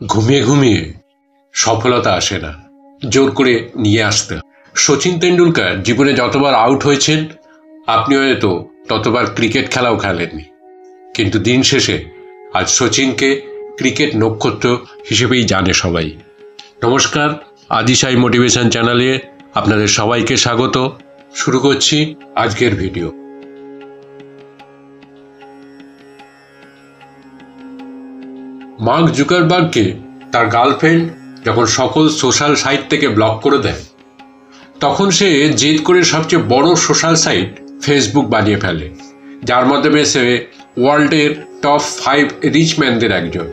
ঘুমিয়ে ঘুমিয়ে সফলতা আসে না, জোর করে নিয়ে আসতে হয়। সচিন তেন্ডুলকর জীবনে যতবার আউট হয়েছেন, আপনি হয়তো ততবার ক্রিকেট খেলাও খেলেননি, কিন্তু দিন শেষে আজ সচিনকে ক্রিকেট নক্ষত্র হিসেবেই জানে সবাই। নমস্কার, আদিশাই মোটিভেশন চ্যানেলে আপনাদের সবাইকে স্বাগত। শুরু করছি আজকের ভিডিও। মার্ক জুকারবার্গকে তার গার্লফ্রেন্ড যখন সকল সোশ্যাল সাইট থেকে ব্লক করে দেয়, তখন সে জেদ করে সবচেয়ে বড় সোশ্যাল সাইট ফেসবুক বানিয়ে ফেলে, যার মাধ্যমে সে ওয়ার্ল্ডের টপ 5 রিচ ম্যানদের একজন।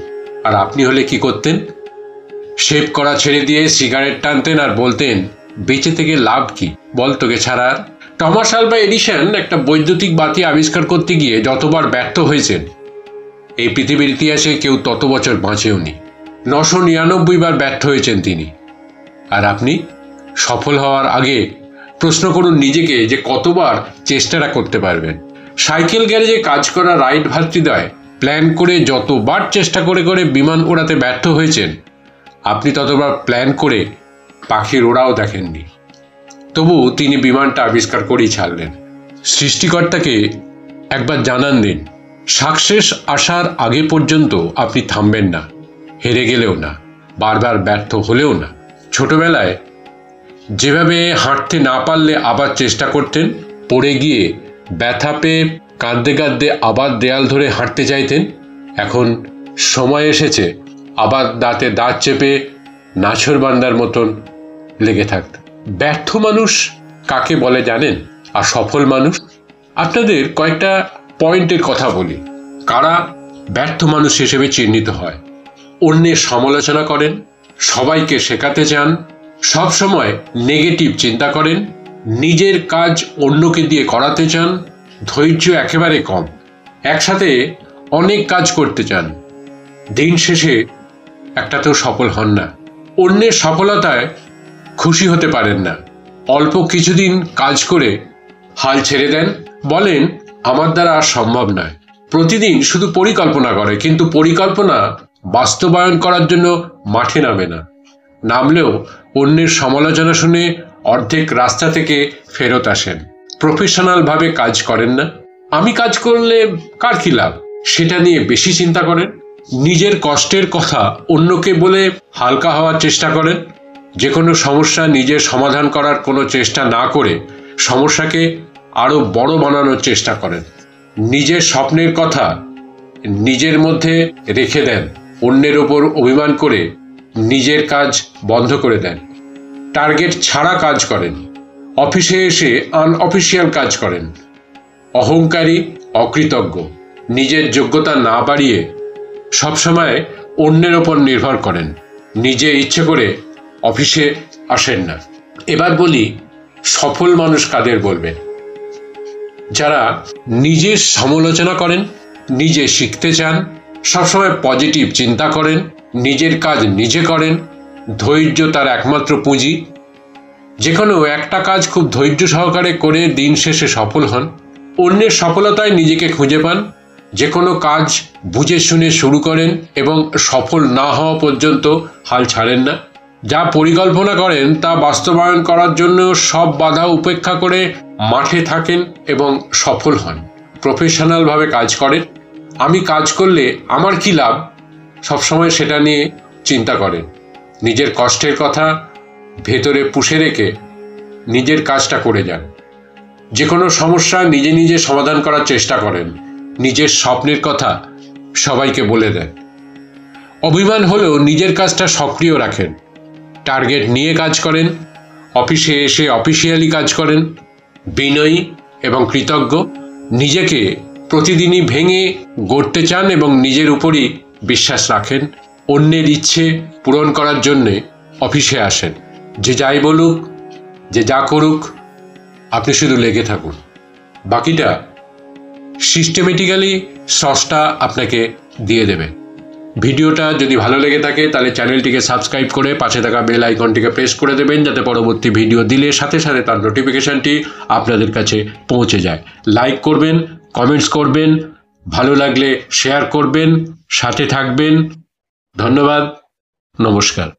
আর আপনি হলে কি করতেন? শেভ করা ছেড়ে দিয়ে সিগারেট টানতেন আর বলতেন, বেঁচে থেকে লাভ কি, বল তোকে ছাড়া। টমাস আলভা এডিসন একটা বৈদ্যুতিক বাতি আবিষ্কার করতে গিয়ে যতবার ব্যর্থ হয়েছেন, এই পৃথিবীর ইতিহাসে কেউ তত বছর বাঁচেওনি। 999 বার ব্যর্থ হয়েছেন তিনি। আর আপনি সফল হওয়ার আগে প্রশ্ন করুন নিজেকে যে কতবার চেষ্টাটা করতে পারবেন। সাইকেল গ্যারেজে কাজ করা রাইট ভাতৃদ্বয় প্ল্যান করে যতবার চেষ্টা করে করে বিমান ওড়াতে ব্যর্থ হয়েছেন, আপনি ততবার প্ল্যান করে পাখির ওড়াও দেখেননি। তবু তিনি বিমানটা আবিষ্কার করেই ছাড়লেন। সৃষ্টিকর্তাকে একবার জানান দিন, সাকসেস আসার আগে পর্যন্ত আপনি থামবেন না, হেরে গেলেও না, বারবার ব্যর্থ হলেও না। ছোটবেলায় যেভাবে হাঁটতে না পারলে আবার চেষ্টা করতেন, পড়ে গিয়ে ব্যথা পেয়ে কাঁদতে কাঁদতে আবার দেয়াল ধরে হাঁটতে চাইতেন, এখন সময় এসেছে আবার দাঁতে দাঁত চেপে নাছোড়বান্দার মতন লেগে থাকতে। ব্যর্থ মানুষ কাকে বলে জানেন? আর সফল মানুষ? আপনাদের কয়েকটা পয়েন্টের কথা বলি। কারা ব্যর্থ মানুষ হিসেবে চিহ্নিত হয়? অন্যের সমালোচনা করেন, সবাইকে শেখাতে চান, সব সময় নেগেটিভ চিন্তা করেন, নিজের কাজ অন্যকে দিয়ে করাতে চান, ধৈর্য একেবারে কম, একসাথে অনেক কাজ করতে চান, দিন শেষে একটাতেও সফল হন না। অন্যের সফলতায় খুশি হতে পারেন না, অল্প কিছুদিন কাজ করে হাল ছেড়ে দেন, বলেন আমার দ্বারা আর সম্ভব নয়। প্রতিদিন শুধু পরিকল্পনা করে, কিন্তু পরিকল্পনা বাস্তবায়ন করার জন্য মাঠে নামে না, নামলেও অন্যের সমালোচনা শুনে অর্ধেক রাস্তা থেকে ফেরত আসেন। প্রফেশনালভাবে কাজ করেন না, আমি কাজ করলে কার কি লাভ, সেটা নিয়ে বেশি চিন্তা করেন। নিজের কষ্টের কথা অন্যকে বলে হালকা হওয়ার চেষ্টা করেন। যে কোনো সমস্যা নিজের সমাধান করার কোনো চেষ্টা না করে সমস্যাকে আরও বড় বানানোর চেষ্টা করেন। নিজের স্বপ্নের কথা নিজের মধ্যে রেখে দেন, অন্যের ওপর অভিমান করে নিজের কাজ বন্ধ করে দেন। টার্গেট ছাড়া কাজ করেন, অফিসে এসে আনঅফিসিয়াল কাজ করেন। অহংকারী, অকৃতজ্ঞ, নিজের যোগ্যতা না বাড়িয়ে সবসময় অন্যের ওপর নির্ভর করেন, নিজে ইচ্ছে করে অফিসে আসেন না। এবার বলি সফল মানুষ কাদের বলবেন? যারা নিজের সমালোচনা করেন, নিজে শিখতে চান, সবসময় পজিটিভ চিন্তা করেন, নিজের কাজ নিজে করেন, ধৈর্য তার একমাত্র পুঁজি। যে কোনো একটা কাজ খুব ধৈর্য সহকারে করে দিন শেষে সফল হন। অন্যের সফলতায় নিজেকে খুঁজে পান। যে কোনো কাজ বুঝে শুনে শুরু করেন এবং সফল না হওয়া পর্যন্ত হাল ছাড়েন না। যা পরিকল্পনা করেন তা বাস্তবায়ন করার জন্য সব বাধা উপেক্ষা করে মাঠে থাকেন এবং সফল হন। প্রফেশনালভাবে কাজ করেন। আমি কাজ করলে আমার কি লাভ, সবসময় সেটা নিয়ে চিন্তা করেন। নিজের কষ্টের কথা ভেতরে পুষে রেখে নিজের কাজটা করে যান। যে কোনো সমস্যা নিজে নিজে সমাধান করার চেষ্টা করেন। নিজের স্বপ্নের কথা সবাইকে বলে দেন। অভিমান হলেও নিজের কাজটা সক্রিয় রাখেন। টার্গেট নিয়ে কাজ করেন, অফিসে এসে অফিসিয়ালি কাজ করেন। বিনয়ী এবং কৃতজ্ঞ, নিজেকে প্রতিদিনই ভেঙে গড়তে চান এবং নিজের উপরই বিশ্বাস রাখেন। অন্যের ইচ্ছে পূরণ করার জন্যে অফিসে আসেন। যে যাই বলুক, যে যা করুক, আপনি শুধু লেগে থাকুন, বাকিটা সিস্টেমেটিক্যালি স্রষ্টা আপনাকে দিয়ে দেবে। ভিডিওটা যদি ভালো লেগে থাকে তাহলে চ্যানেলটিকে সাবস্ক্রাইব করে পাশে থাকা বেল আইকনটিকে প্রেস করে দেবেন, যাতে পরবর্তী ভিডিও দিলে সাথে সাথে তার নোটিফিকেশানটি আপনাদের কাছে পৌঁছে যায়। লাইক করবেন, কমেন্টস করবেন, ভালো লাগলে শেয়ার করবেন, সাথে থাকবেন। ধন্যবাদ। নমস্কার।